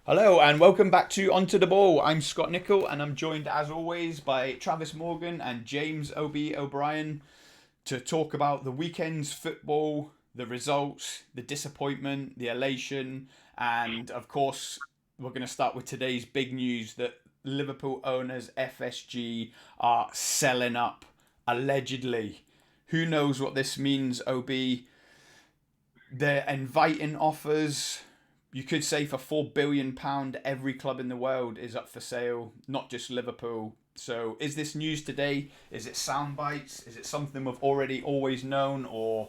Hello and welcome back to Onto the Ball. I'm Scott Nichol and I'm joined as always by Travis Morgan and James O.B. O'Brien to talk about the weekend's football, the results, the disappointment, the elation, and of course we're going to start with today's big news that Liverpool owners FSG are selling up, allegedly. Who knows what this means, OB? They're inviting offers. You could say for £4 billion, every club in the world is up for sale, not just Liverpool. So is this news today? Is it sound bites? Is it something we've already always known? Or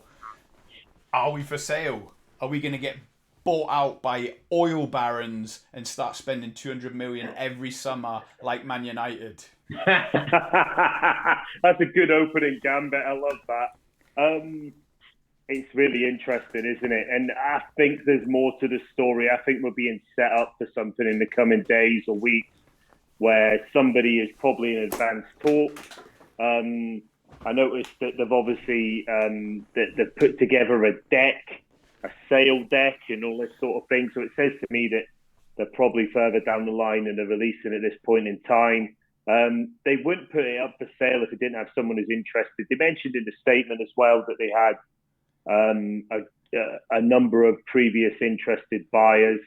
are we for sale? Are we going to get bought out by oil barons and start spending 200 million every summer like Man United? That's a good opening gambit. I love that. It's really interesting, isn't it? And I think there's more to the story. I think we're being set up for something in the coming days or weeks where somebody is probably in advanced talks. I noticed that they've obviously they've put together a deck, a sale deck, and all this sort of thing. So it says to me that they're probably further down the line and they're releasing at this point in time. They wouldn't put it up for sale if they didn't have someone who's interested. They mentioned in the statement as well that they had a number of previous interested buyers.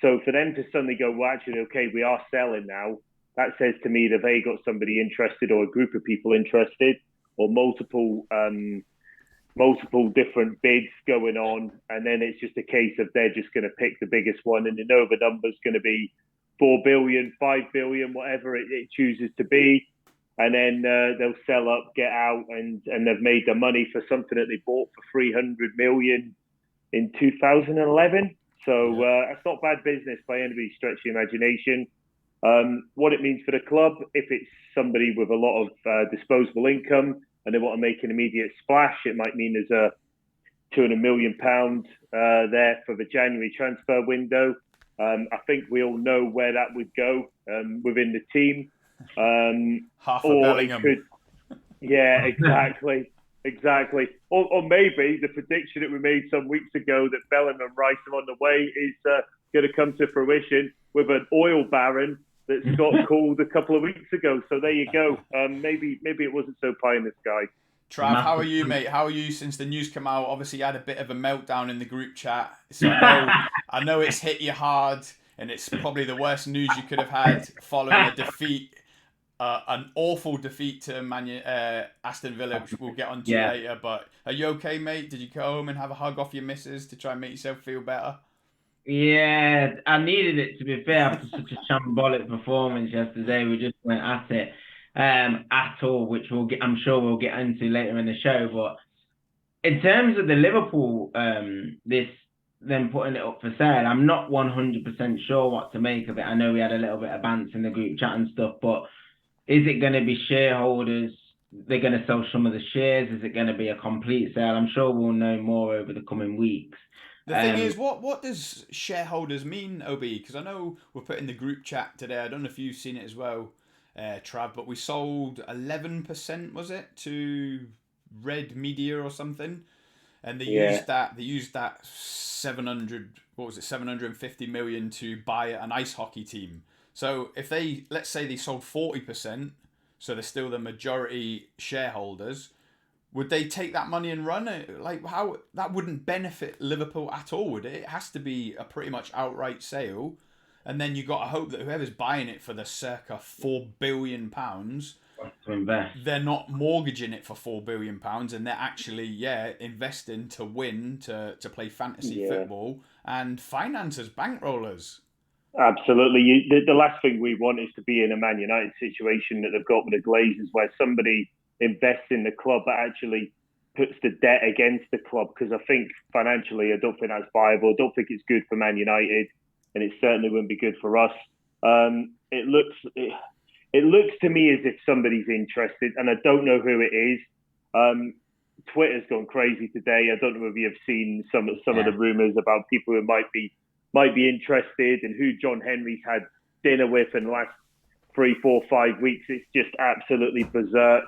So for them to suddenly go, well, actually, okay, we are selling now, that says to me that they got somebody interested or a group of people interested or multiple different bids going on. And then it's just a case of they're just going to pick the biggest one. And they know the number's going to be 4 billion, 5 billion, whatever it chooses to be. And then they'll sell up, get out, and they've made the money for something that they bought for 300 million in 2011. So that's not bad business by anybody's stretch of the imagination. What it means for the club, if it's somebody with a lot of disposable income and they want to make an immediate splash, it might mean there's a £200 million there for the January transfer window. I think we all know where that would go within the team. Half a Or Bellingham. it could, yeah, exactly. Or maybe the prediction that we made some weeks ago that Bellingham and Rice are on the way is going to come to fruition with an oil baron that Scott called a couple of weeks ago. So there you go. Maybe it wasn't so pie in the sky. Trav, how are you, mate? How are you since the news came out? Obviously, you had a bit of a meltdown in the group chat. So I know it's hit you hard, and it's probably the worst news you could have had following a defeat, an awful defeat to Aston Villa, which we'll get onto later. But are you okay, mate? Did you go home and have a hug off your missus to try and make yourself feel better? Yeah, I needed it to be fair after such a shambolic performance yesterday. We just went at it at all, which I'm sure we'll get into later in the show. But in terms of the Liverpool, this them putting it up for sale, I'm not 100% sure what to make of it. I know we had a little bit of bants in the group chat and stuff, but is it going to be shareholders? They're going to sell some of the shares. Is it going to be a complete sale? I'm sure we'll know more over the coming weeks. The thing is, what does shareholders mean, OB? Because I know we're put in the group chat today. I don't know if you've seen it as well, Trav, but we sold 11%, was it, to Red Media or something, and they used that 750 million to buy an ice hockey team. So if let's say they sold 40%, so they're still the majority shareholders, would they take that money and run it? Like, how that wouldn't benefit Liverpool at all, would it? It has to be a pretty much outright sale, and then you got to hope that whoever's buying it for the circa £4 billion, To invest. they're not mortgaging it for £4 billion, and they're actually investing to win, to play fantasy football and finance as bankrollers. Absolutely. The last thing we want is to be in a Man United situation that they've got with the Glazers, where somebody invests in the club but actually puts the debt against the club. Because I think financially, I don't think that's viable. I don't think it's good for Man United, and it certainly wouldn't be good for us. It looks to me as if somebody's interested, and I don't know who it is. Twitter's gone crazy today. I don't know if you've seen some of the rumours about people who might be interested and who John Henry's had dinner with in the last 3, 4, 5 weeks. It's just absolutely berserk.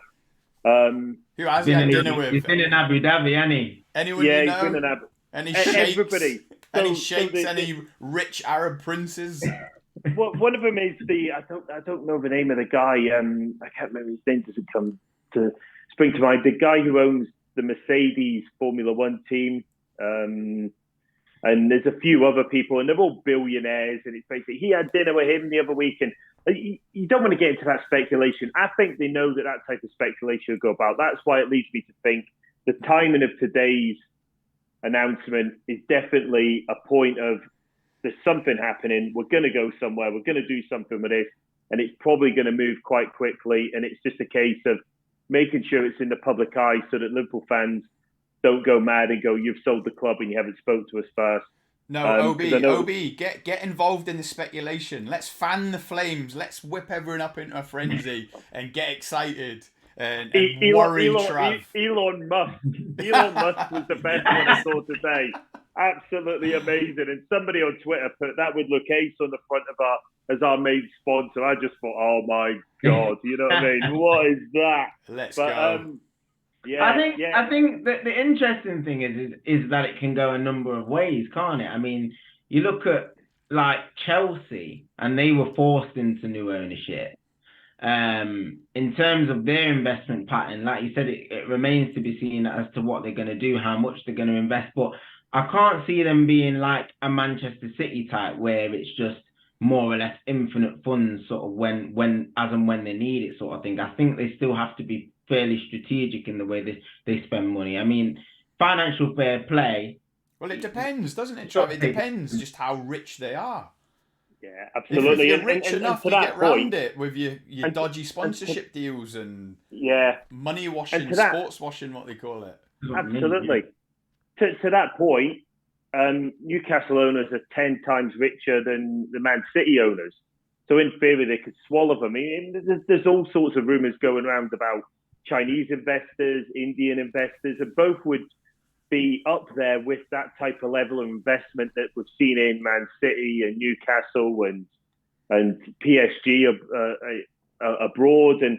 Who has he had dinner with? He's been in Abu Dhabi, hasn't he? Anyone you know? He's been in Abu. Any sheikhs? Everybody. Any sheikhs, any rich Arab princes? Well, one of them is I don't know the name of the guy. I can't remember his name. Doesn't come to spring to mind. The guy who owns the Mercedes Formula One team. And there's a few other people, and they're all billionaires. And it's basically, he had dinner with him the other week, and you don't want to get into that speculation. I think they know that type of speculation will go about. That's why it leads me to think the timing of today's announcement is definitely a point of there's something happening. We're going to go somewhere. We're going to do something with this, and it's probably going to move quite quickly. And it's just a case of making sure it's in the public eye so that Liverpool fans don't go mad and go, you've sold the club and you haven't spoke to us first. No, OB, get involved in the speculation. Let's fan the flames. Let's whip everyone up into a frenzy and get excited and worry Trav. Elon Musk. Elon Musk was the best one I saw today. Absolutely amazing. And somebody on Twitter put that would look ace on the front of our main sponsor. I just thought, oh my God, you know what I mean? What is that? Let's go. I think that the interesting thing is that it can go a number of ways, can't it? I mean, you look at like Chelsea, and they were forced into new ownership. In terms of their investment pattern, like you said, it remains to be seen as to what they're going to do, how much they're going to invest. But I can't see them being like a Manchester City type, where it's just more or less infinite funds, sort of when as and when they need it, sort of thing. I think they still have to be fairly strategic in the way they spend money. I mean, financial fair play. Well, it depends, doesn't it, Trav? It depends just how rich they are. Yeah, absolutely. If you're rich enough, you get round it with your dodgy sponsorship deals and money washing, sports washing, what they call it. Absolutely. To that point, Newcastle owners are 10 times richer than the Man City owners. So in theory, they could swallow them. I mean, there's all sorts of rumours going around about Chinese investors, Indian investors, and both would be up there with that type of level of investment that we've seen in Man City and Newcastle and PSG abroad. And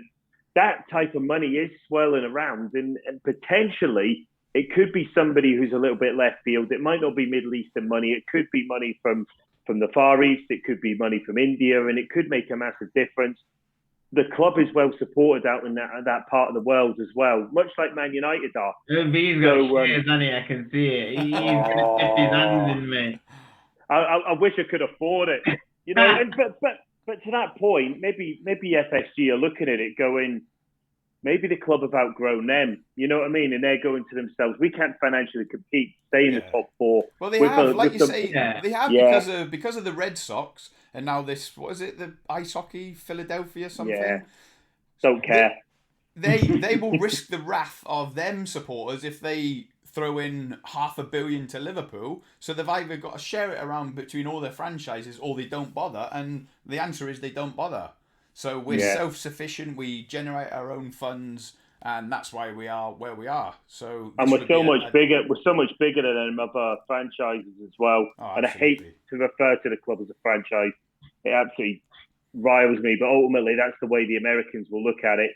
that type of money is swirling around, and potentially it could be somebody who's a little bit left field. It might not be Middle Eastern money. It could be money from the Far East. It could be money from India, and it could make a massive difference. The club is well supported out in that part of the world as well, much like Man United are. He's got shares, hasn't he? I can see it. He's going to stick his hands in me. I wish I could afford it, you know. But to that point, maybe FSG are looking at it going, maybe the club have outgrown them. You know what I mean? And they're going to themselves, we can't financially compete, stay in the top four. Well, they have, like you say, they have because of the Red Sox. And now this, what is it, the ice hockey, Philadelphia something? Yeah, don't care. They will risk the wrath of them supporters if they throw in $500 million to Liverpool. So they've either got to share it around between all their franchises or they don't bother. And the answer is they don't bother. So we're self-sufficient, we generate our own funds, and that's why we are where we are. So we're so much bigger. We're so much bigger than other franchises as well. And I hate to refer to the club as a franchise. It absolutely riles me. But ultimately, that's the way the Americans will look at it.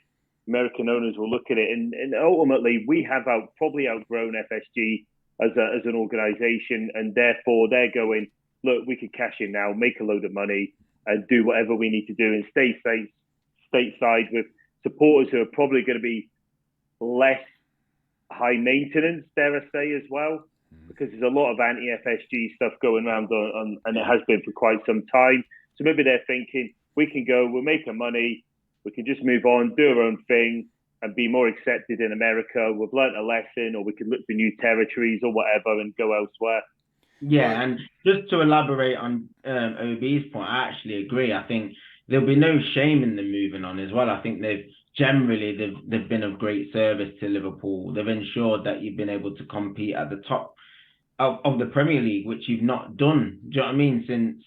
American owners will look at it, and ultimately, we have probably outgrown FSG as an organisation, and therefore they're going, look, we could cash in now, make a load of money, and do whatever we need to do, and stay stateside with supporters who are probably going to be less high maintenance, dare I say, as well, because there's a lot of anti-FSG stuff going around, and it has been for quite some time. So maybe they're thinking, we can go, we'll make our money, we can just move on, do our own thing, and be more accepted in America. We've learnt a lesson, or we could look for new territories or whatever and go elsewhere. Yeah, and just to elaborate on OB's point, I actually agree. I think there'll be no shame in them moving on as well. I think they've been of great service to Liverpool. They've ensured that you've been able to compete at the top of the Premier League, which you've not done. Do you know what I mean?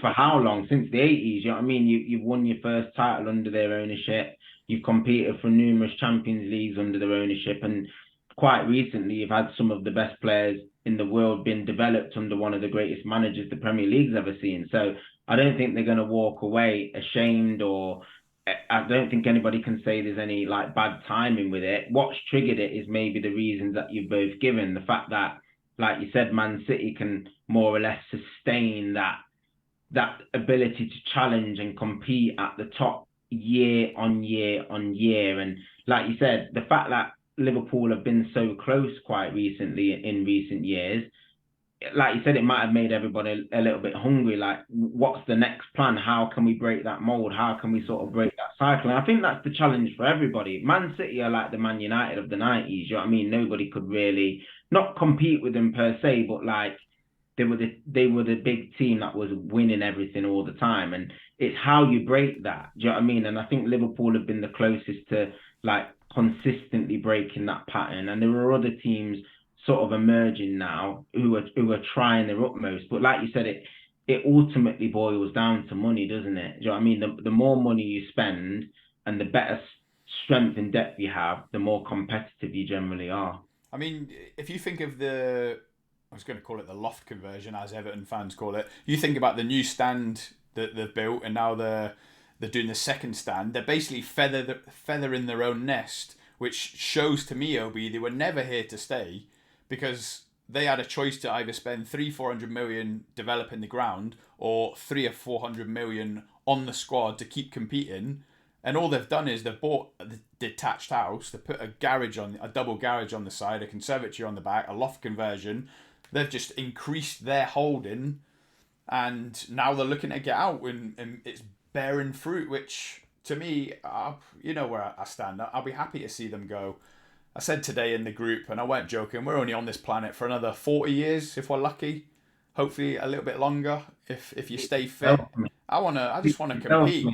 For how long? Since the 80s. You know what I mean? You've won your first title under their ownership. You've competed for numerous Champions Leagues under their ownership, and quite recently you've had some of the best players in the world being developed under one of the greatest managers the Premier League's ever seen. So I don't think they're going to walk away ashamed, or I don't think anybody can say there's any like bad timing with it. What's triggered it is maybe the reasons that you've both given. The fact that like you said, Man City can more or less sustain that ability to challenge and compete at the top year on year on year. And like you said, the fact that Liverpool have been so close quite recently in recent years, like you said, it might have made everybody a little bit hungry. Like, what's the next plan? How can we break that mold? How can we sort of break that cycle? And I think that's the challenge for everybody. Man City are like the Man United of the 90s. You know what I mean? Nobody could really not compete with them per se, but like they were the big team that was winning everything all the time. And it's how you break that. Do you know what I mean? And I think Liverpool have been the closest to like consistently breaking that pattern. And there are other teams sort of emerging now who are trying their utmost. But like you said, it ultimately boils down to money, doesn't it? Do you know what I mean? The more money you spend and the better strength and depth you have, the more competitive you generally are. I mean, if you think of I was going to call it the loft conversion, as Everton fans call it. You think about the new stand that they've built, and now they're doing the second stand. They're basically feathering their own nest, which shows to me, Obi, they were never here to stay, because they had a choice to either spend 400 million developing the ground or 300 or 400 million on the squad to keep competing. And all they've done is they've bought a detached house. They put a double garage on the side, a conservatory on the back, a loft conversion. They've just increased their holding, and now they're looking to get out, and it's bearing fruit, which to me, you know where I stand. I'll be happy to see them go. I said today in the group, and I weren't joking, we're only on this planet for another 40 years if we're lucky. Hopefully a little bit longer if you stay fit. I just want to compete.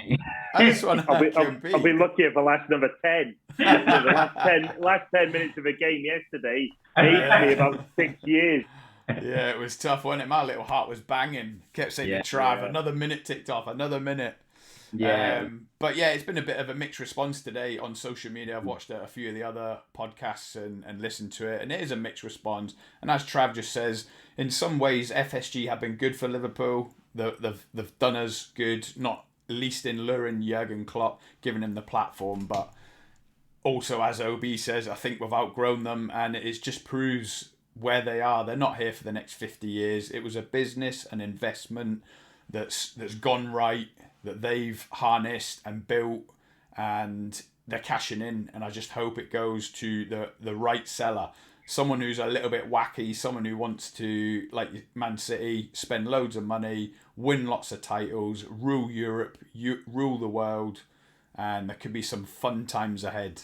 I just want to compete. I'll be lucky if I last another 10. The last 10 minutes of a game yesterday aged me about 6 years. Yeah, it was tough, wasn't it? My little heart was banging. Kept saying to Trav, another minute ticked off, another minute. Yeah. But yeah, it's been a bit of a mixed response today on social media. I've watched a few of the other podcasts and listened to it, and it is a mixed response. And as Trav just says, in some ways, FSG have been good for Liverpool. They've done us good, not least in luring Jurgen Klopp, giving him the platform. But also, as OB says, I think we've outgrown them, and it just proves where they are. They're not here for the next 50 years. It was a business, an investment that's gone right, that they've harnessed and built, and they're cashing in. And I just hope it goes to the right seller, someone who's a little bit wacky, someone who wants to, like Man City, spend loads of money, win lots of titles, rule Europe, rule the world, and there could be some fun times ahead.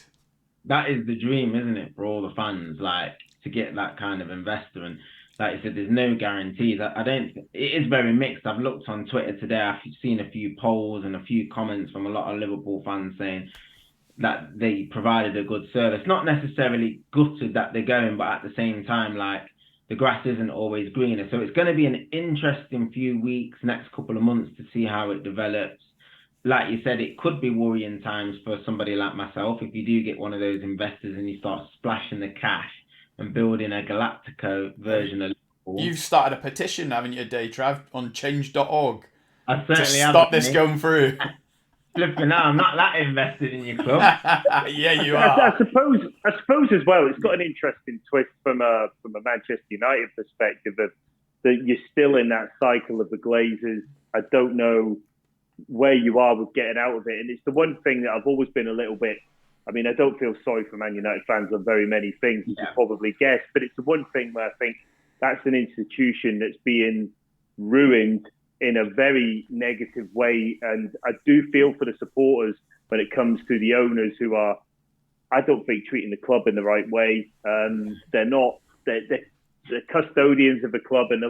That is the dream, isn't it, for all the fans, like, to get that kind of investor. And like you said, there's no guarantees. I don't. It is very mixed. I've looked on Twitter today. I've seen a few polls and a few comments from a lot of Liverpool fans saying that they provided a good service. Not necessarily gutted that they're going, but at the same time, like, the grass isn't always greener. So it's going to be an interesting few weeks, next couple of months, to see how it develops. Like you said, it could be worrying times for somebody like myself if you do get one of those investors and you start splashing the cash and building a Galactico version of Liverpool. You've started a petition, haven't you, Dave, on change.org I certainly to stop this going through. Flipping out, I'm not that invested in your club. Yeah, you are. I suppose as well, it's got an interesting twist from a Manchester United perspective that you're still in that cycle of the Glazers. I don't know where you are with getting out of it, and it's the one thing that I've always been a little bit. I mean, I don't feel sorry for Man United fans on very many things, as you probably guessed, but it's the one thing where I think that's an institution that's being ruined in a very negative way. And I do feel for the supporters when it comes to the owners who are, I don't think, treating the club in the right way. They're custodians of the club, and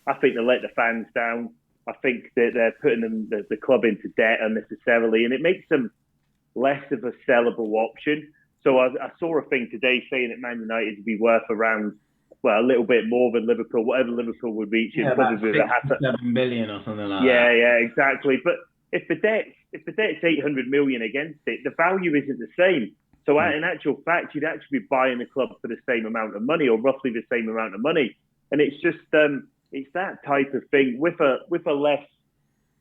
I think they're letting the fans down. I think that they're putting the club into debt unnecessarily, and it makes them less of a sellable option. So I saw a thing today saying that Man United would be worth around, well, a little bit more than Liverpool, whatever Liverpool would reach. Yeah, probably about 7 billion or something like that. Yeah, exactly. But if the debt's 800 million against it, the value isn't the same. So in actual fact, you'd actually be buying the club for the same amount of money, or roughly the same amount of money. And it's just it's that type of thing with a less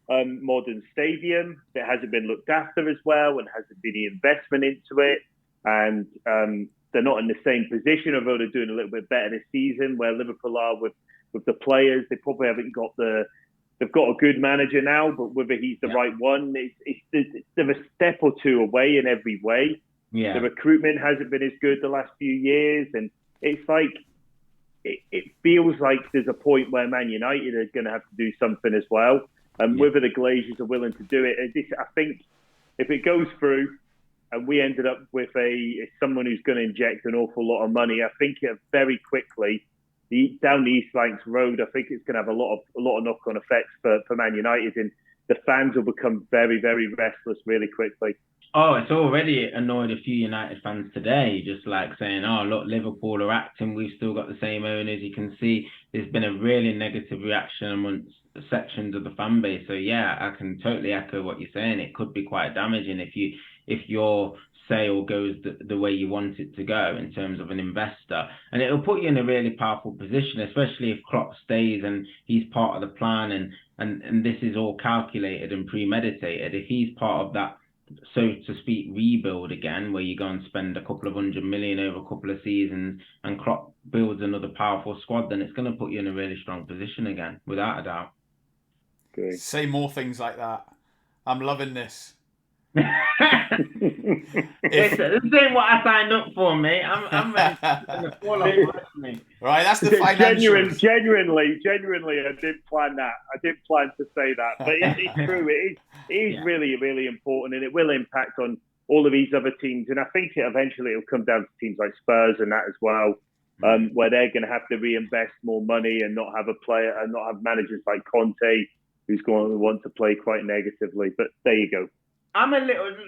modern stadium that hasn't been looked after as well, and hasn't been the investment into it. And they're not in the same position, although they're doing a little bit better this season. Where Liverpool are with the players, they probably haven't got they've got a good manager now, but whether he's the right one, they're a step or two away in every way. Yeah. The recruitment hasn't been as good the last few years, and it's like it feels like there's a point where Man United are going to have to do something as well. And whether the Glazers are willing to do it, I think if it goes through and we ended up with someone who's going to inject an awful lot of money, I think very quickly down the East Lancs Road, I think it's going to have a lot of knock-on effects for Man United, and the fans will become very, very restless really quickly. Oh, it's already annoyed a few United fans today, just like saying, oh, look, Liverpool are acting, we've still got the same owners. You can see there's been a really negative reaction amongst sections of the fan base. So, yeah, I can totally echo what you're saying. It could be quite damaging if your sale goes the way you want it to go in terms of an investor. And it'll put you in a really powerful position, especially if Klopp stays and he's part of the plan and this is all calculated and premeditated. If he's part of that, so to speak, rebuild again, where you go and spend a couple of $100 million over a couple of seasons and Klopp builds another powerful squad, then it's going to put you in a really strong position again, without a doubt. Okay. Say more things like that. I'm loving this. This ain't what I signed up for, mate. I'm ready to fall off me. Right, that's the financials. Genuinely, I didn't plan that. I didn't plan to say that, but it's true. It is really, really important, and it will impact on all of these other teams. And I think eventually it'll come down to teams like Spurs and that as well, where they're going to have to reinvest more money and not have a player and not have managers like Conte, who's going to want to play quite negatively. But there you go.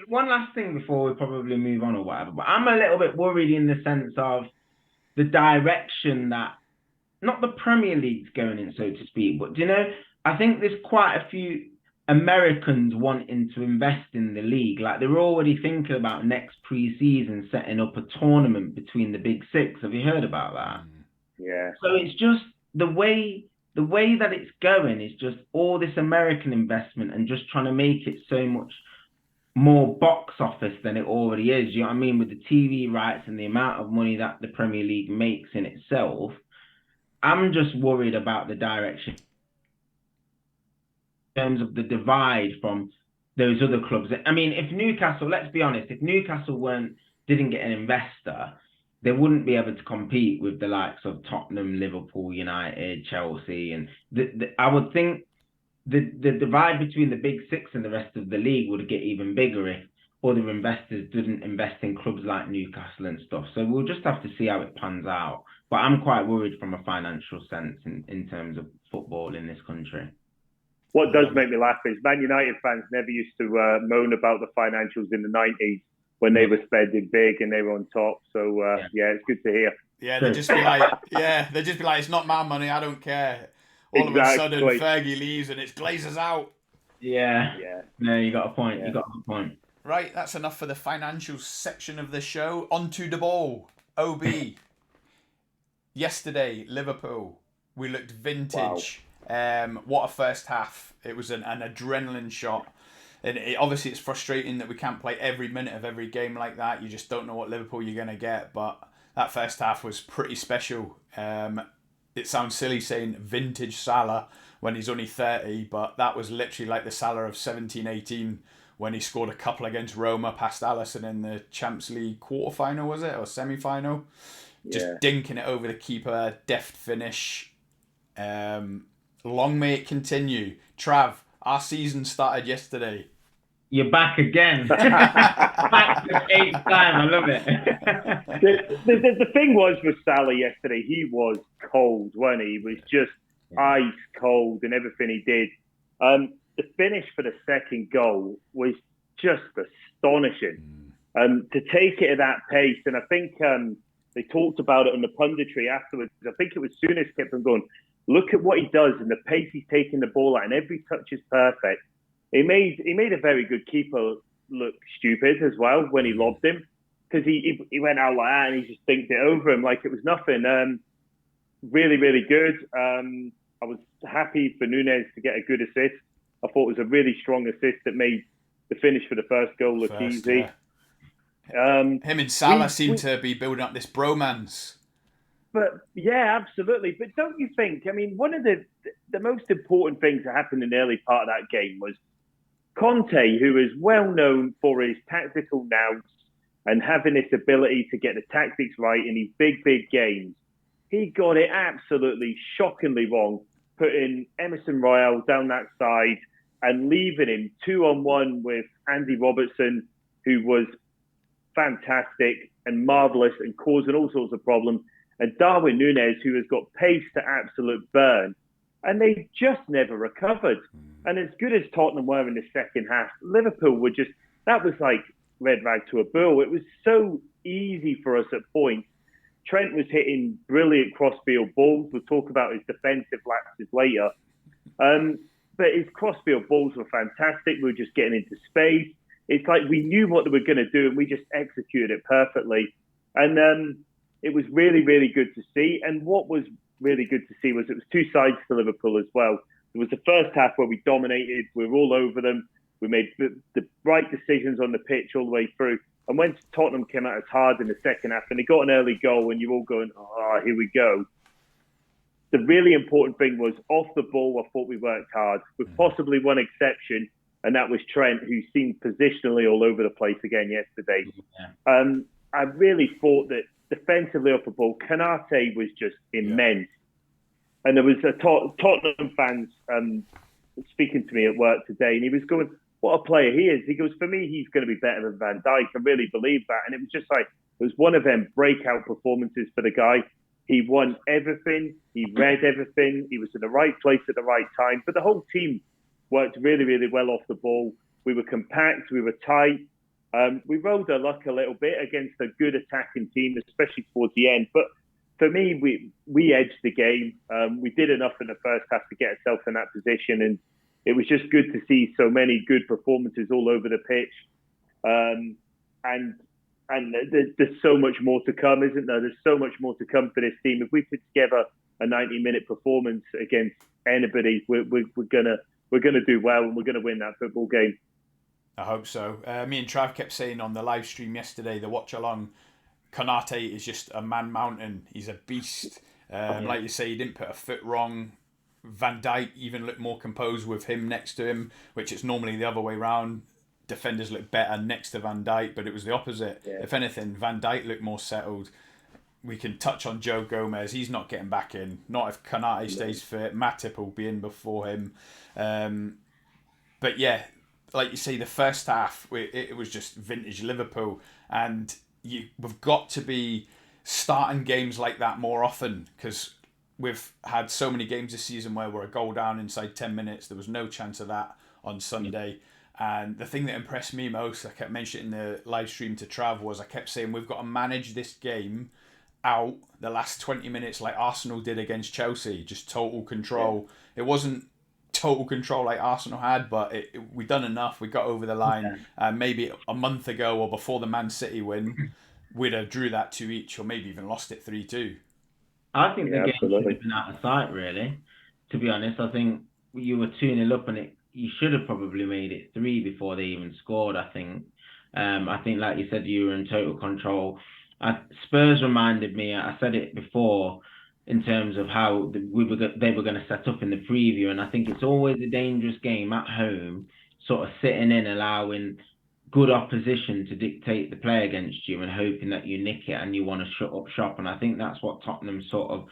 One last thing before we probably move on or whatever, but I'm a little bit worried in the sense of the direction that, not the Premier League's going in, so to speak, but I think there's quite a few Americans wanting to invest in the league. Like they're already thinking about next pre-season setting up a tournament between the big six. Have you heard about that? Yeah. So it's just the way that it's going is just all this American investment and just trying to make it so much more box office than it already is. You know what I mean? With the TV rights and the amount of money that the Premier League makes in itself, I'm just worried about the direction in terms of the divide from those other clubs. I mean, if Newcastle, let's be honest, if Newcastle didn't get an investor, they wouldn't be able to compete with the likes of Tottenham, Liverpool, United, Chelsea, and I would think the divide between the big six and the rest of the league would get even bigger if other investors didn't invest in clubs like Newcastle and stuff. So we'll just have to see how it pans out. But I'm quite worried from a financial sense in terms of football in this country. What does make me laugh is Man United fans never used to moan about the financials in the 90s when they were spending big and they were on top. So, it's good to hear. Yeah, they'd just be like, it's not my money, I don't care. All of a sudden, Fergie leaves and it's Glazers out. Yeah. No, you got a point. Yeah. You got a point. Right, that's enough for the financial section of the show. On to the ball. OB. Yesterday, Liverpool. We looked vintage. Wow. What a first half. It was an adrenaline shot. And obviously, it's frustrating that we can't play every minute of every game like that. You just don't know what Liverpool you're going to get. But that first half was pretty special. It sounds silly saying vintage Salah when he's only 30, but that was literally like the Salah of 17-18 when he scored a couple against Roma past Alisson in the Champions League quarter-final, was it? Or semi-final? Yeah. Just dinking it over the keeper, deft finish. Long may it continue. Trav, our season started yesterday. You're back again. Back the 8th time. I love it. The thing was with Salah yesterday, he was cold, wasn't he? He was just ice cold and everything he did. The finish for the second goal was just astonishing. To take it at that pace, and I think they talked about it on the punditry afterwards. I think it was Souness kept on going, look at what he does and the pace he's taking the ball at, and every touch is perfect. He made a very good keeper look stupid as well when he lobbed him, because he went out like that and he just dinked it over him like it was nothing. Really, really good. I was happy for Nunez to get a good assist. I thought it was a really strong assist that made the finish for the first goal look easy. Him and Salah seem we to be building up this bromance. But yeah, absolutely. But don't you think? I mean, one of the most important things that happened in the early part of that game was Conte, who is well known for his tactical nous and having this ability to get the tactics right in these big games. He got it absolutely shockingly wrong, putting Emerson Royale down that side and leaving him 2-on-1 with Andy Robertson, who was fantastic and marvellous and causing all sorts of problems, and Darwin Núñez, who has got pace to absolute burn. And they just never recovered. And as good as Tottenham were in the second half, Liverpool were just, that was like red rag to a bull. It was so easy for us at points. Trent was hitting brilliant crossfield balls. We'll talk about his defensive lapses later. But his crossfield balls were fantastic. We were just getting into space. It's like we knew what they were going to do and we just executed it perfectly. And it was really, really good to see. And what was really good to see was it was two sides to Liverpool as well. There was the first half where we dominated. We were all over them. We made the right decisions on the pitch all the way through. And when Tottenham came out as hard in the second half and they got an early goal and you're all going, oh, here we go. The really important thing was off the ball, I thought we worked hard, with possibly one exception, and that was Trent, who seemed positionally all over the place again yesterday. Yeah. I really thought that defensively off the ball, Konate was just immense. Yeah. And there was a Tottenham fans speaking to me at work today, and he was going, what a player he is. He goes, for me, he's going to be better than Van Dijk. I really believe that. And it was just like, it was one of them breakout performances for the guy. He won everything. He read everything. He was in the right place at the right time. But the whole team worked really, really well off the ball. We were compact. We were tight. We rode our luck a little bit against a good attacking team, especially towards the end. But for me, we edged the game. We did enough in the first half to get ourselves in that position. And it was just good to see so many good performances all over the pitch. And there's so much more to come, isn't there? There's so much more to come for this team. If we put together a 90-minute performance against anybody, we're gonna do well and we're gonna win that football game. I hope so. Me and Trav kept saying on the live stream yesterday, the watch along, Konate is just a man mountain. He's a beast. Like you say, he didn't put a foot wrong. Van Dijk even looked more composed with him next to him, which it's normally the other way round. Defenders look better next to Van Dijk, but it was the opposite. Yeah. If anything, Van Dijk looked more settled. We can touch on Joe Gomez. He's not getting back in. Not if Konate stays fit. Matip will be in before him. But yeah, like you say, the first half, it was just vintage Liverpool. And we've got to be starting games like that more often, because we've had so many games this season where we're a goal down inside 10 minutes. There was no chance of that on Sunday. And the thing that impressed me most, I kept mentioning in the live stream to Trav, was I kept saying we've got to manage this game out the last 20 minutes like Arsenal did against Chelsea. Just total control. Yeah. It wasn't total control like Arsenal had, but we done enough. We got over the line. Maybe a month ago or before the Man City win, we'd have drew that 2 each or maybe even lost it 3-2. I think the game should have been out of sight, really. To be honest, I think you were 2-0 up and you should have probably made it 3 before they even scored, I think. I think, like you said, you were in total control. Spurs reminded me, I said it before, in terms of how they were going to set up in the preview. And I think it's always a dangerous game at home, sort of sitting in, allowing good opposition to dictate the play against you and hoping that you nick it and you want to shut up shop. And I think that's what Tottenham sort of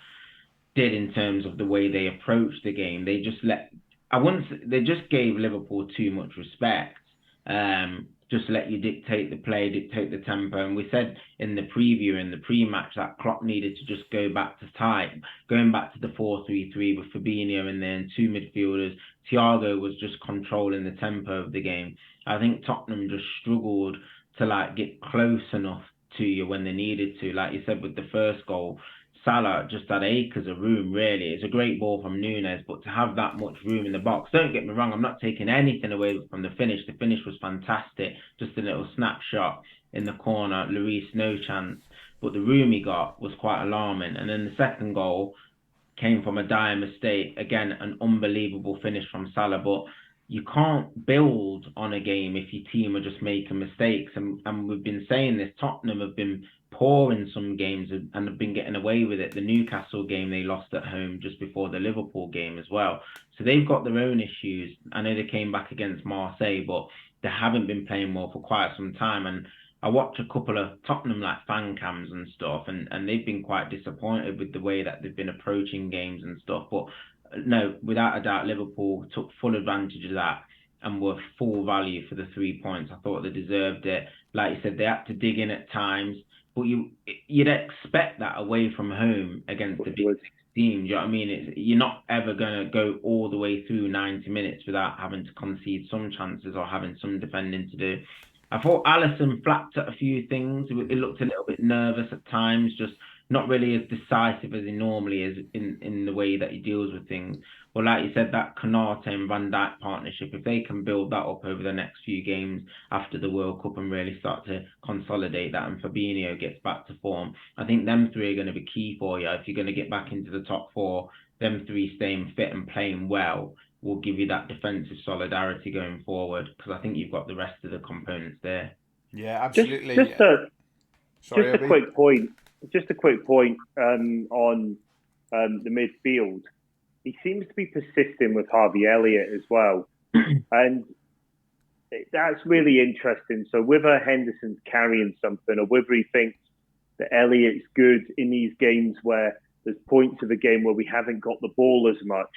did in terms of the way they approached the game. They just they just gave Liverpool too much respect. Just let you dictate the play, dictate the tempo. And we said in the preview, in the pre-match, that Klopp needed to just go back to type, going back to the 4-3-3 with Fabinho in there and 2 midfielders. Thiago was just controlling the tempo of the game. I think Tottenham just struggled to get close enough to you when they needed to. Like you said, with the first goal, Salah just had acres of room, really. It's a great ball from Núñez, but to have that much room in the box, don't get me wrong, I'm not taking anything away from the finish. The finish was fantastic. Just a little snapshot in the corner. Lloris, no chance. But the room he got was quite alarming. And then the second goal came from a dire mistake. Again, an unbelievable finish from Salah. But you can't build on a game if your team are just making mistakes. And we've been saying this, Tottenham have been poor in some games and have been getting away with it. The Newcastle game they lost at home just before the Liverpool game as well. So they've got their own issues. I know they came back against Marseille, but they haven't been playing well for quite some time. And I watched a couple of Tottenham like fan cams and stuff, and they've been quite disappointed with the way that they've been approaching games and stuff. But no, without a doubt, Liverpool took full advantage of that and were full value for the 3 points. I thought they deserved it. Like you said, they had to dig in at times, but you'd expect that away from home against the big six team. Do you know what I mean? You're not ever going to go all the way through 90 minutes without having to concede some chances or having some defending to do. I thought Alisson flapped at a few things. It looked a little bit nervous at times, just not really as decisive as he normally is in the way that he deals with things. But like you said, that Konate and Van Dijk partnership, if they can build that up over the next few games after the World Cup and really start to consolidate that, and Fabinho gets back to form, I think them three are going to be key for you. If you're going to get back into the top four, them three staying fit and playing well will give you that defensive solidarity going forward, because I think you've got the rest of the components there. Yeah, absolutely. Just a quick point. Just a quick point on the midfield. He seems to be persisting with Harvey Elliott as well. And that's really interesting. So whether Henderson's carrying something or whether he thinks that Elliott's good in these games where there's points of the game where we haven't got the ball as much,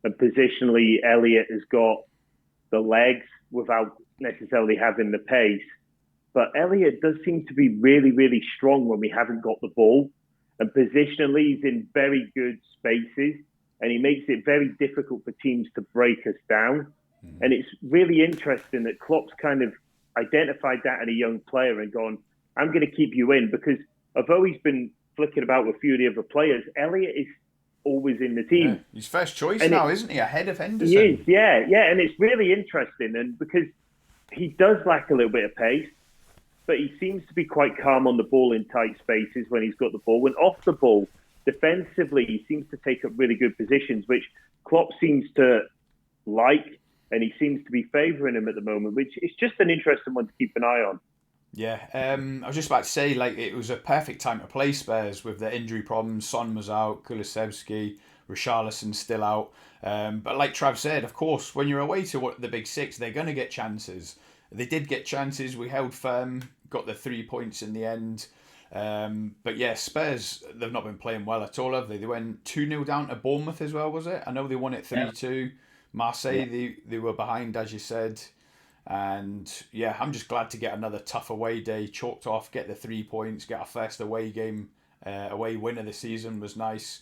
and positionally Elliott has got the legs without necessarily having the pace. But Elliott does seem to be really, really strong when we haven't got the ball. And positionally, he's in very good spaces. And he makes it very difficult for teams to break us down. Mm-hmm. And it's really interesting that Klopp's kind of identified that in a young player and gone, I'm going to keep you in. Because although he's been flicking about with a few of the other players, Elliott is always in the team. Yeah. He's first choice now, isn't he? Ahead of Henderson. He is, yeah. And it's really interesting. And because he does lack a little bit of pace, but he seems to be quite calm on the ball in tight spaces when he's got the ball. When off the ball, defensively, he seems to take up really good positions, which Klopp seems to like, and he seems to be favouring him at the moment, which is just an interesting one to keep an eye on. Yeah, I was just about to say, like, it was a perfect time to play Spurs with the injury problems. Son was out, Kulusevski, Richarlison still out. But like Trav said, of course, when you're away to the big six, they're going to get chances. They did get chances. We held firm, got the 3 points in the end. But yeah, Spurs, they've not been playing well at all, have they? They went 2-0 down to Bournemouth as well, was it? I know they won it 3-2. Marseille, they were behind, as you said. And yeah, I'm just glad to get another tough away day chalked off, get the 3 points, get our first away game, away win of the season was nice.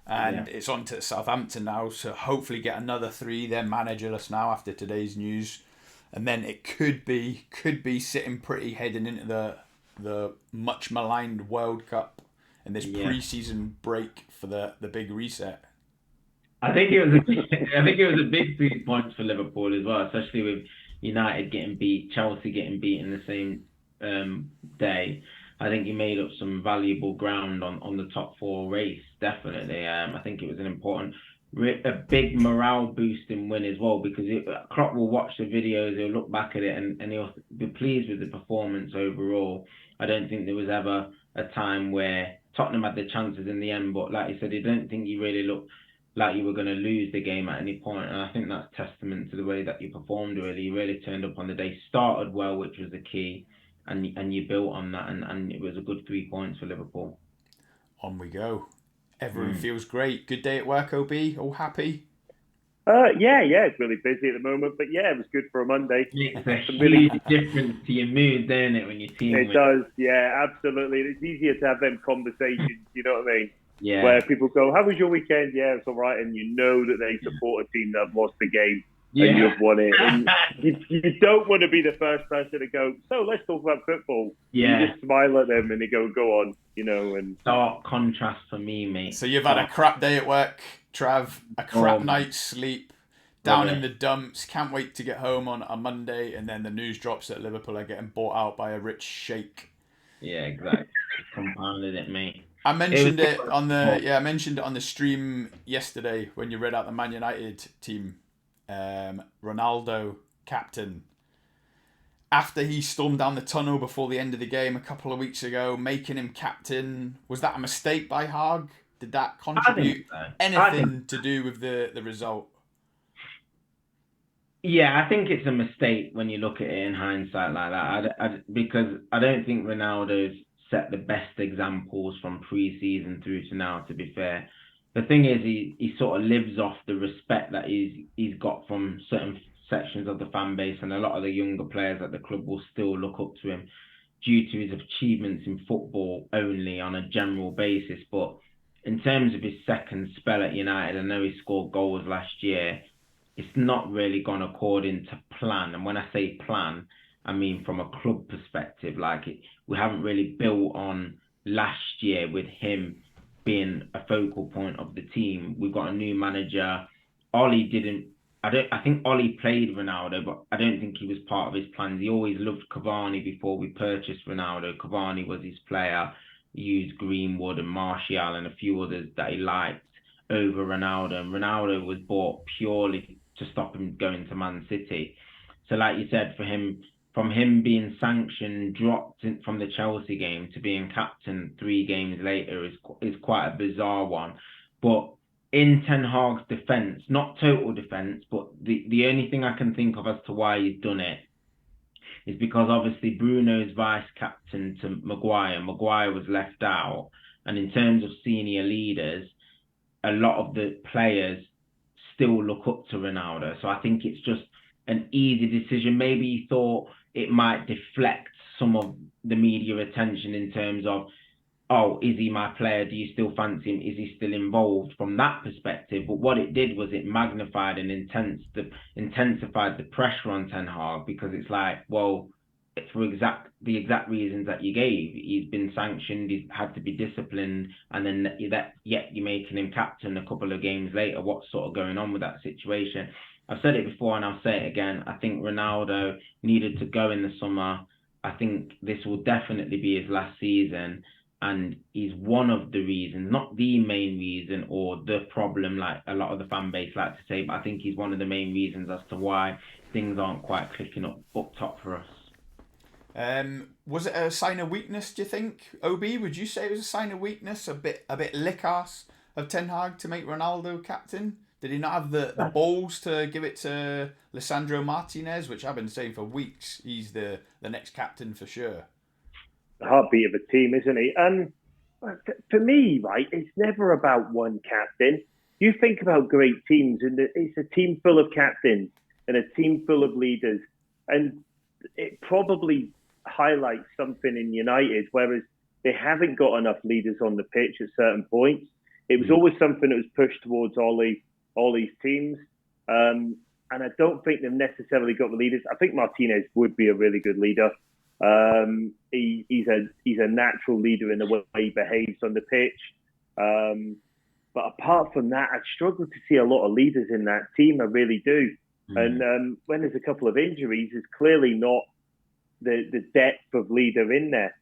And it's on to Southampton now, so hopefully get another 3. They're managerless now after today's news. And then it could be sitting pretty heading into the much maligned World Cup and this pre-season break for the big reset. I think it was a big 3 points for Liverpool as well, especially with United getting beat, Chelsea getting beat in the same day. I think he made up some valuable ground on the top 4 race, definitely. I think it was an important, a big morale boosting win as well, because Klopp will watch the videos, he'll look back at it, and he'll be pleased with the performance overall. I don't think there was ever a time where Tottenham had the chances in the end, but like you said, I don't think you really looked like you were going to lose the game at any point, and I think that's testament to the way that you performed. You really turned up on the day, started well, which was the key, and you built on that, and it was a good 3 points for Liverpool. On we go. Everyone feels great. Good day at work, OB? All happy? Yeah, it's really busy at the moment, but yeah, it was good for a Monday. It makes a huge difference to your mood, doesn't it, when your team wins? It does, yeah, absolutely. It's easier to have them conversations, you know what I mean? Yeah. Where people go, how was your weekend? Yeah, it's all right. And you know that they support a team that have lost the game and you've won it. And you don't want to be the first person to go, so let's talk about football. Yeah. You just smile at them and they go on, you know. And stark contrast for me, mate. So you've had a crap day at work, Trav, a crap night's sleep, down in the dumps, can't wait to get home on a Monday, and then the news drops that Liverpool are getting bought out by a rich sheikh. Yeah, exactly. Compounded it, mate. I mentioned it on the stream yesterday when you read out the Man United team. Ronaldo captain. After he stormed down the tunnel before the end of the game a couple of weeks ago, making him captain, was that a mistake by Haag? Did that I think contribute so. anything to do with the result? Yeah, I think it's a mistake when you look at it in hindsight like that. Because I don't think Ronaldo's set the best examples from pre-season through to now, to be fair. The thing is, he sort of lives off the respect that he's got from certain sections of the fan base, and a lot of the younger players at the club will still look up to him due to his achievements in football only on a general basis. But in terms of his second spell at United, I know he scored goals last year. It's not really gone according to plan. And when I say plan, I mean from a club perspective. We haven't really built on last year with him being a focal point of the team. We've got a new manager. Ollie didn't. I think Ollie played Ronaldo, but I don't think he was part of his plans. He always loved Cavani before we purchased Ronaldo. Cavani was his player. He used Greenwood and Martial and a few others that he liked over Ronaldo. And Ronaldo was bought purely to stop him going to Man City. So like you said, from him being sanctioned, dropped from the Chelsea game to being captain 3 games later is quite a bizarre one. But in Ten Hag's defence, not total defence, but the only thing I can think of as to why he's done it is because obviously Bruno's vice captain to Maguire. Maguire was left out. And in terms of senior leaders, a lot of the players still look up to Ronaldo. So I think it's just an easy decision. Maybe he thought it might deflect some of the media attention in terms of, oh, is he my player? Do you still fancy him? Is he still involved from that perspective? But what it did was it magnified and intensified the pressure on Ten Hag, because it's like, well, for the exact reasons that you gave. He's been sanctioned, he's had to be disciplined, and then yet you're making him captain a couple of games later. What's sort of going on with that situation? I've said it before and I'll say it again. I think Ronaldo needed to go in the summer. I think this will definitely be his last season, and he's one of the reasons, not the main reason or the problem like a lot of the fan base like to say, but I think he's one of the main reasons as to why things aren't quite clicking up top for us. Was it a sign of weakness, do you think? OB, would you say it was a sign of weakness? A bit lick-ass of Ten Hag to make Ronaldo captain? Did he not have the balls to give it to Lisandro Martinez, which I've been saying for weeks? He's the next captain for sure. The heartbeat of a team, isn't he? For me, right, it's never about one captain. You think about great teams, and it's a team full of captains and a team full of leaders. And it probably highlights something in United, whereas they haven't got enough leaders on the pitch at certain points. It was always something that was pushed towards Ollie's teams. And I don't think they've necessarily got the leaders. I think Martinez would be a really good leader. He's a natural leader in the way he behaves on the pitch. But apart from that, I struggle to see a lot of leaders in that team. I really do. And when there's a couple of injuries, there's clearly not the depth of leader in there.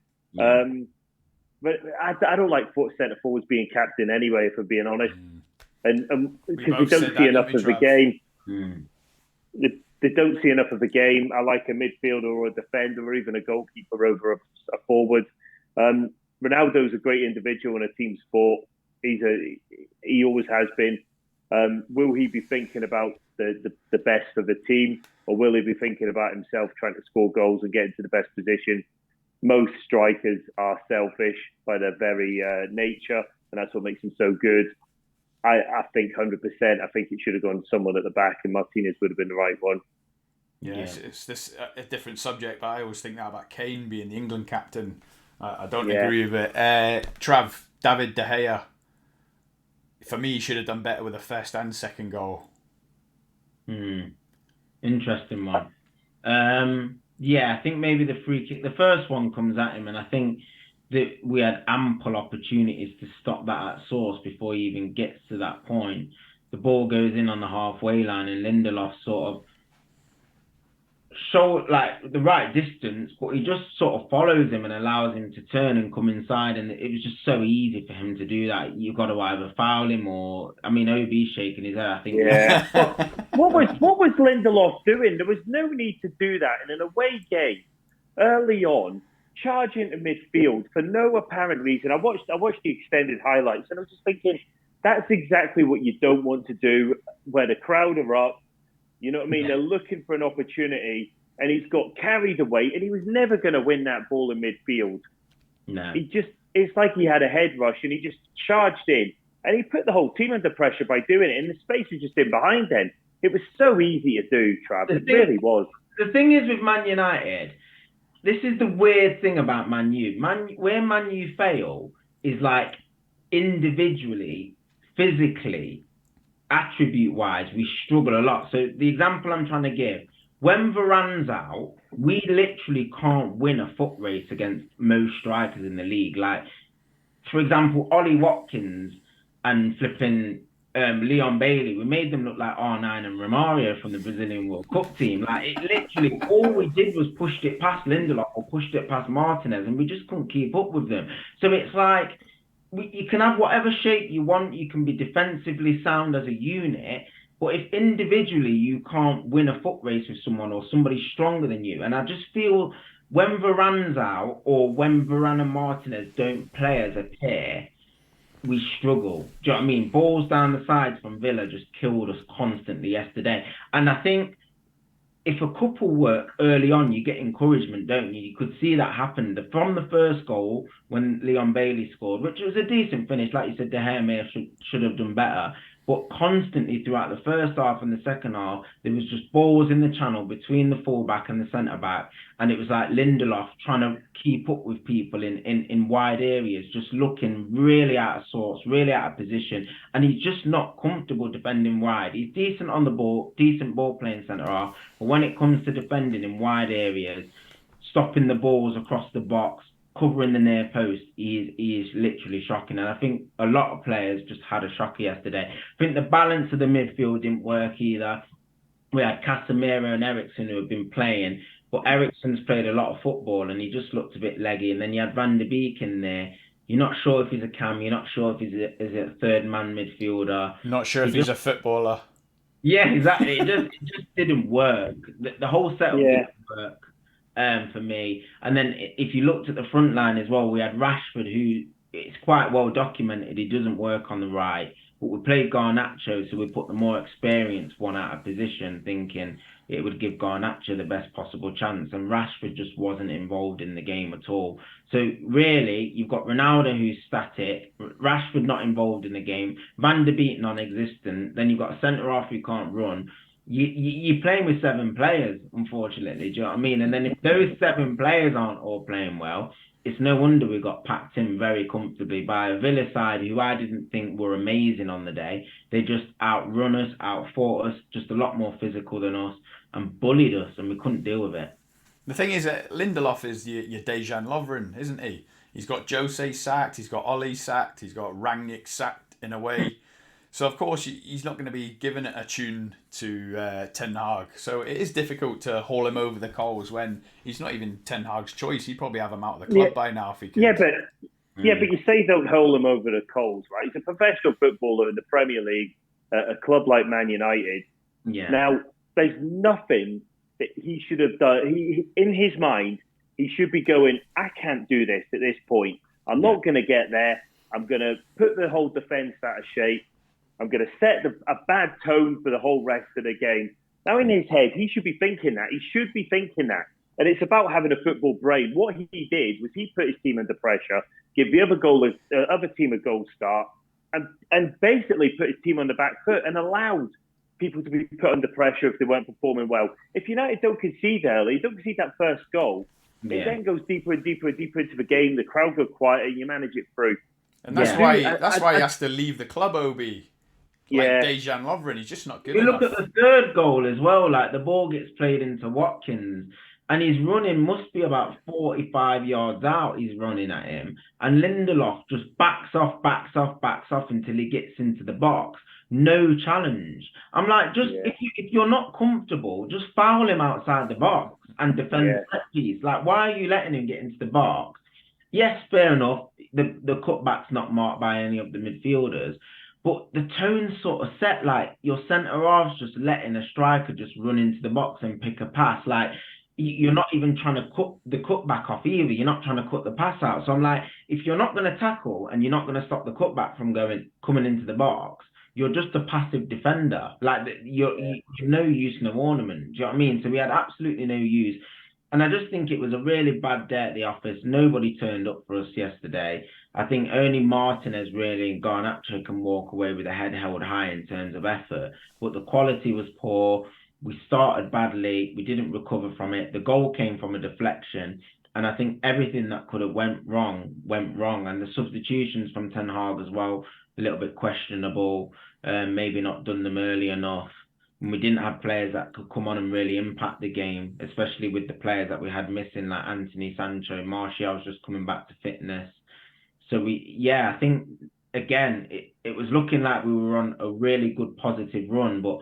But I don't like centre forwards being captain anyway, if I'm being honest. And because we don't see enough of the game. They don't see enough of the game. I like a midfielder or a defender or even a goalkeeper over a forward. Ronaldo's a great individual and a team sport. He always has been. Will he be thinking about the best of the team, or will he be thinking about himself trying to score goals and get into the best position? Most strikers are selfish by their very nature, and that's what makes them so good. I think 100%. I think it should have gone someone at the back, and Martinez would have been the right one. Yeah, it's this a different subject, but I always think that about Kane being the England captain. I don't agree with it. David De Gea. For me, he should have done better with the first and second goal. Interesting one. I think maybe the free kick, the first one comes at him, and I think that we had ample opportunities to stop that at source before he even gets to that point. The ball goes in on the halfway line, and Lindelof sort of show like the right distance, but he just sort of follows him and allows him to turn and come inside. And it was just so easy for him to do that. You've got to either foul him or, I mean, OB's shaking his head. I think you. Yeah. But what was Lindelof doing? There was no need to do that in an away game early on, charge into midfield for no apparent reason. I watched the extended highlights and I was just thinking that's exactly what you don't want to do where the crowd are up. You know what I mean? Yeah. They're looking for an opportunity and he's got carried away and he was never going to win that ball in midfield. No. It's like he had a head rush and he just charged in and he put the whole team under pressure by doing it. And the space was just in behind then. It was so easy to do, Trav. It really was. The thing is with Man United, this is the weird thing about Man U. Where Man U fail is like individually, physically, attribute wise, we struggle a lot. So the example I'm trying to give, when Varane's out, we literally can't win a foot race against most strikers in the league. Like, for example, Ollie Watkins and flipping Leon Bailey, we made them look like R9 and Romario from the Brazilian World Cup team. Like, it literally, all we did was pushed it past Lindelof or pushed it past Martinez, and we just couldn't keep up with them. So it's like, you can have whatever shape you want, you can be defensively sound as a unit, but if individually you can't win a foot race with someone or somebody stronger than you, and I just feel when Varane's out or when Varane and Martinez don't play as a pair, we struggle. Do you know what I mean? Balls down the sides from Villa just killed us constantly yesterday. And I think if a couple work early on, you get encouragement, don't you? You could see that happen from the first goal when Leon Bailey scored, which was a decent finish. Like you said, De Gea may have should have done better. But constantly throughout the first half and the second half, there was just balls in the channel between the fullback and the centre back. And it was like Lindelof trying to keep up with people in wide areas, just looking really out of sorts, really out of position. And he's just not comfortable defending wide. He's decent on the ball, decent ball playing centre half. But when it comes to defending in wide areas, stopping the balls across the box, covering the near post, he is literally shocking. And I think a lot of players just had a shocker yesterday. I think the balance of the midfield didn't work either. We had Casemiro and Eriksen who have been playing, but Eriksen's played a lot of football and he just looked a bit leggy. And then you had Van de Beek in there. You're not sure if he's a cam. You're not sure if he's a third man midfielder. Not sure if he's a footballer. Yeah, exactly. It just didn't work. The whole setup didn't work for me. And then if you looked at the front line as well, we had Rashford, who it's quite well documented. He doesn't work on the right. But we played Garnacho, so we put the more experienced one out of position, thinking it would give Garnacho the best possible chance. And Rashford just wasn't involved in the game at all. So really, you've got Ronaldo who's static, Rashford not involved in the game, Van de Beek non-existent. Then you've got a centre-half who can't run. You're playing with 7 players, unfortunately. Do you know what I mean? And then if those 7 players aren't all playing well, it's no wonder we got packed in very comfortably by a Villa side who I didn't think were amazing on the day. They just outrun us, outfought us, just a lot more physical than us, and bullied us, and we couldn't deal with it. The thing is that Lindelof is your Dejan Lovren, isn't he? He's got Jose sacked, he's got Ollie sacked, he's got Rangnick sacked in a way. So, of course, he's not going to be giving it a tune to Ten Hag. So it is difficult to haul him over the coals when he's not even Ten Hag's choice. He'd probably have him out of the club by now if he could. Yeah, but you say don't haul him over the coals, right? He's a professional footballer in the Premier League, a club like Man United. Yeah. Now, there's nothing that he should have done. In his mind, he should be going, I can't do this at this point. I'm not going to get there. I'm going to put the whole defence out of shape. I'm going to set a bad tone for the whole rest of the game. Now, in his head, he should be thinking that. He should be thinking that. And it's about having a football brain. What he did was he put his team under pressure, give the other team a goal start, and basically put his team on the back foot and allowed people to be put under pressure if they weren't performing well. If United don't concede early, don't concede that first goal, it then goes deeper and deeper and deeper into the game. The crowd go quiet and you manage it through. And that's why he has to leave the club, Obi. Like Dejan Lovren, he's just not good enough. You look at the third goal as well, like the ball gets played into Watkins and he's running, must be about 45 yards out, he's running at him. And Lindelof just backs off until he gets into the box. no challenge. I'm like, just if you're not comfortable, just foul him outside the box and defend the set piece. Like, why are you letting him get into the box? Yes, fair enough. The cutback's not marked by any of the midfielders, but the tone's sort of set. Like, your centre half's just letting a striker just run into the box and pick a pass. Like, you're not even trying to cut the cutback off either. You're not trying to cut the pass out. So I'm like, if you're not going to tackle and you're not going to stop the cutback from coming into the box, you're just a passive defender. Like, you're no use, no ornament. Do you know what I mean? So we had absolutely no use. And I just think it was a really bad day at the office. Nobody turned up for us yesterday. I think only Martinez really and Garnacho can walk away with a head held high in terms of effort. But the quality was poor. We started badly. We didn't recover from it. The goal came from a deflection. And I think everything that could have went wrong, went wrong. And the substitutions from Ten Hag as well, a little bit questionable. Maybe not done them early enough. And we didn't have players that could come on and really impact the game, especially with the players that we had missing, like Anthony Sancho. Martial's just coming back to fitness. So I think, again, it was looking like we were on a really good positive run, but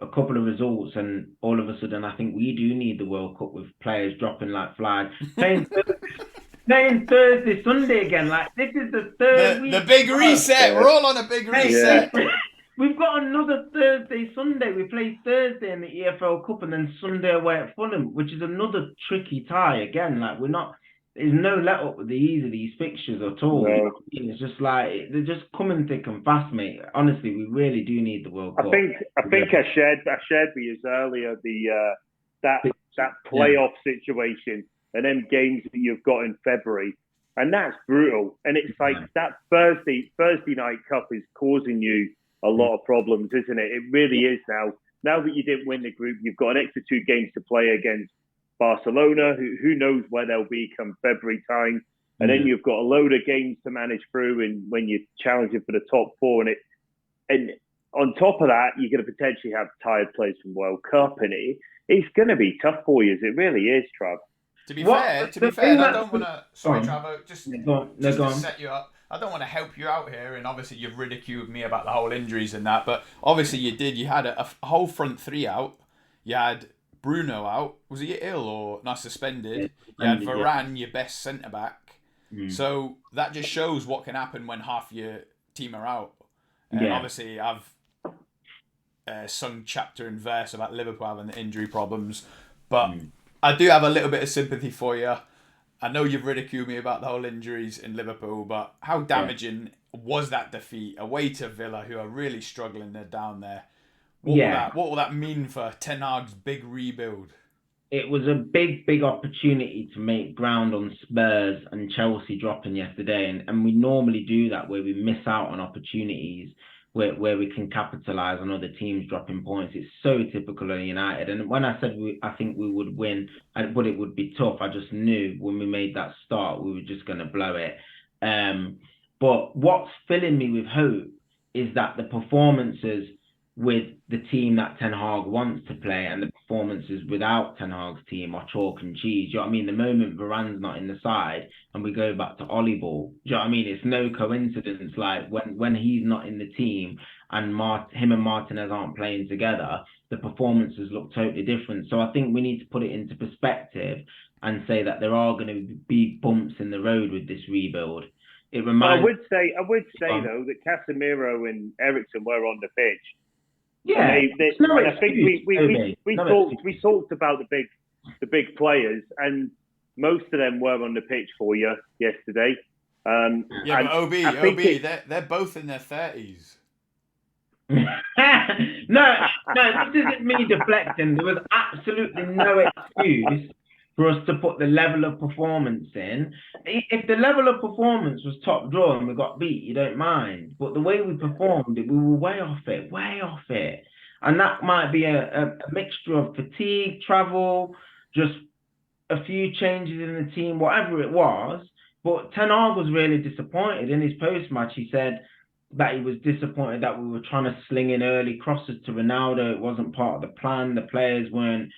a couple of results and all of a sudden I think we do need the World Cup with players dropping like flies. Playing Thursday, Sunday again. Like, this is the third week. The big reset. We're all on a big reset. We've got another Thursday, Sunday. We play Thursday in the EFL Cup and then Sunday away at Fulham, which is another tricky tie again. Like, there's no let up with these fixtures at all. No. It's just like, they're just coming thick and fast, mate. Honestly, we really do need the World Cup. I think I shared with you earlier that playoff situation and them games that you've got in February. And that's brutal. And it's like that Thursday night cup is causing you a lot of problems, isn't it? It really is now. Now that you didn't win the group, you've got an extra 2 games to play against Barcelona, who knows where they'll be come February time. And then you've got a load of games to manage through and when you're challenging for the top 4. And on top of that, you're going to potentially have tired players from World Cup. And it's going to be tough for you. It really is, Trav. To be fair, I don't want to... Sorry, Trav, just to set you up. I don't want to help you out here, and obviously you've ridiculed me about the whole injuries and that, but obviously you did. You had a whole front 3 out. You had Bruno out. Was he ill or not suspended? You had Varane, your best centre-back. So that just shows what can happen when half your team are out. And obviously I've sung chapter and verse about Liverpool having the injury problems, but I do have a little bit of sympathy for you. I know you've ridiculed me about the whole injuries in Liverpool, but how damaging was that defeat away to Villa, who are really struggling? They're down there. What will that mean for Ten Hag's big rebuild? It was a big opportunity to make ground on Spurs and Chelsea dropping yesterday, and we normally do that where we miss out on opportunities where we can capitalise on other teams dropping points. It's so typical of United. And when I said I think we would win, but it would be tough, I just knew when we made that start, we were just going to blow it. But what's filling me with hope is that the performances with the team that Ten Hag wants to play and the performances without Ten Hag's team are chalk and cheese. Do you know what I mean? The moment Varane's not in the side and we go back to Ollie Ball, do you know what I mean? It's no coincidence. Like when he's not in the team and him and Martinez aren't playing together, the performances look totally different. So I think we need to put it into perspective and say that there are going to be bumps in the road with this rebuild. It reminds. I would say though that Casemiro and Eriksen were on the pitch. Yeah, and I think we talked about the big players, and most of them were on the pitch for you yesterday. But OB, they're both in their 30s. No, this isn't me deflecting. There was absolutely no excuse for us to put the level of performance in. If the level of performance was top draw and we got beat, you don't mind. But the way we performed, we were way off it. And that might be a mixture of fatigue, travel, just a few changes in the team, whatever it was. But Ten Hag was really disappointed. In his post-match, he said that he was disappointed that we were trying to sling in early crosses to Ronaldo. It wasn't part of the plan. The players weren't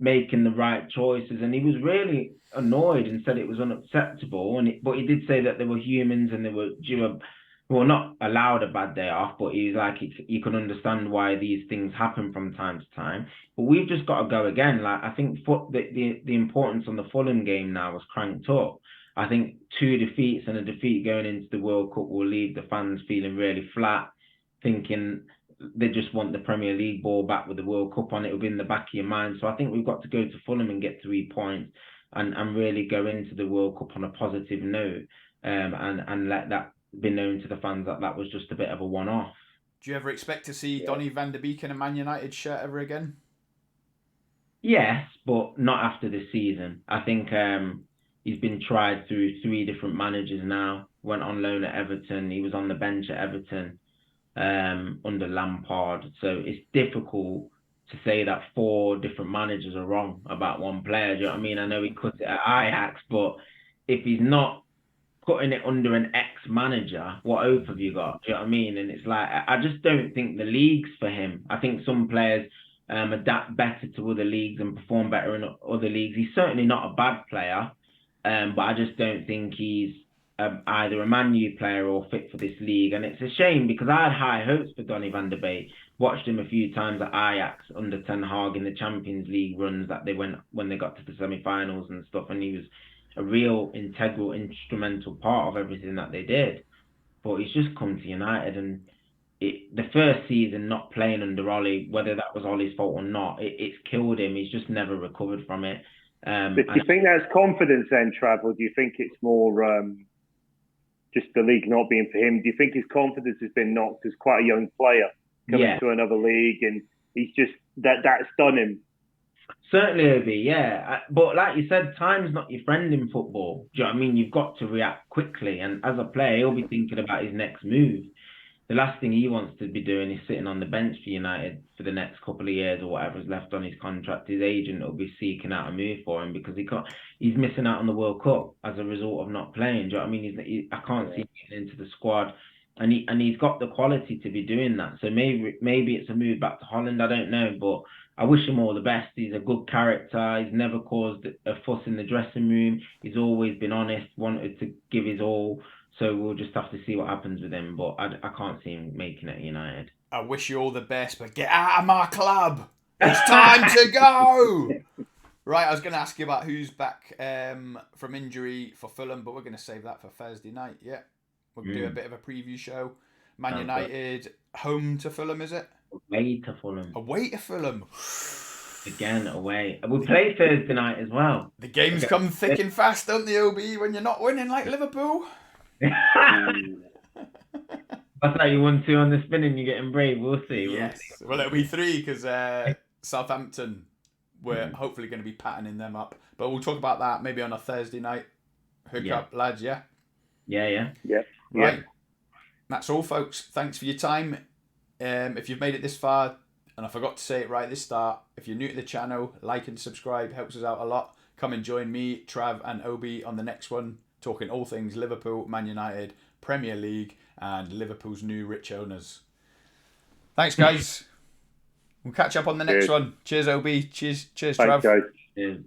making the right choices, and he was really annoyed and said it was unacceptable. But he did say that they were humans and they were due well, not allowed a bad day off, but he's like, you can understand why these things happen from time to time. But we've just got to go again. Like, I think the importance on the Fulham game now was cranked up. I think 2 defeats and a defeat going into the World Cup will leave the fans feeling really flat, thinking they just want the Premier League ball back with the World Cup on. It will be in the back of your mind. So I think we've got to go to Fulham and get 3 points and really go into the World Cup on a positive note, and let that be known to the fans that that was just a bit of a one-off. Do you ever expect to see Donny van de Beek in a Man United shirt ever again? Yes, but not after this season. I think he's been tried through 3 different managers now. Went on loan at Everton. He was on the bench at Everton under Lampard. So it's difficult to say that 4 different managers are wrong about one player. Do you know what I mean? I know he cut it at Ajax, but if he's not putting it under an ex-manager, what hope have you got? Do you know what I mean? And it's like, I just don't think the league's for him. I think some players adapt better to other leagues and perform better in other leagues. He's certainly not a bad player, but I just don't think he's either a Man U player or fit for this league. And it's a shame because I had high hopes for Donny van der Beek. Watched him a few times at Ajax under Ten Hag in the Champions League runs that they went when they got to the semi-finals and stuff, and he was a real integral, instrumental part of everything that they did. But he's just come to United, and the first season not playing under Ollie, whether that was Ollie's fault or not, it's killed him. He's just never recovered from it. But do you think that's confidence then, Trav, or do you think it's more just the league not being for him? Do you think his confidence has been knocked as quite a young player coming to another league, and he's just that's done him? Certainly, Obi, yeah. But like you said, time's not your friend in football. Do you know what I mean? You've got to react quickly. And as a player, he'll be thinking about his next move. The last thing he wants to be doing is sitting on the bench for United for the next couple of years or whatever's left on his contract. His agent will be seeking out a move for him because he's missing out on the World Cup as a result of not playing. Do you know what I mean? I can't see him getting into the squad. And he's got the quality to be doing that. So maybe it's a move back to Holland. I don't know, but I wish him all the best. He's a good character. He's never caused a fuss in the dressing room. He's always been honest, wanted to give his all. So we'll just have to see what happens with him. But I can't see him making it at United. I wish you all the best, but get out of my club. It's time to go. Right, I was going to ask you about who's back from injury for Fulham, but we're going to save that for Thursday night. Yeah. We'll do a bit of a preview show. Man United, home to Fulham, is it? Away to Fulham. Away to Fulham. Again, away. We play Thursday night as well. The games come thick and fast, don't they, OB, when you're not winning like Liverpool? That's how you won 2 on the spin and you're getting brave. We'll see. Yes. Well, it'll be 3 because Southampton, we're hopefully going to be patterning them up. But we'll talk about that maybe on a Thursday night. Hook up, lads, yeah? Yeah. Right. That's all, folks. Thanks for your time. If you've made it this far, and I forgot to say it right at the start, if you're new to the channel, like and subscribe, helps us out a lot. Come and join me, Trav and Obi on the next one, talking all things Liverpool, Man United, Premier League, and Liverpool's new rich owners. Thanks, guys. We'll catch up on the next one. Cheers, Obi. Cheers, Trav. Thanks, guys. Cheers.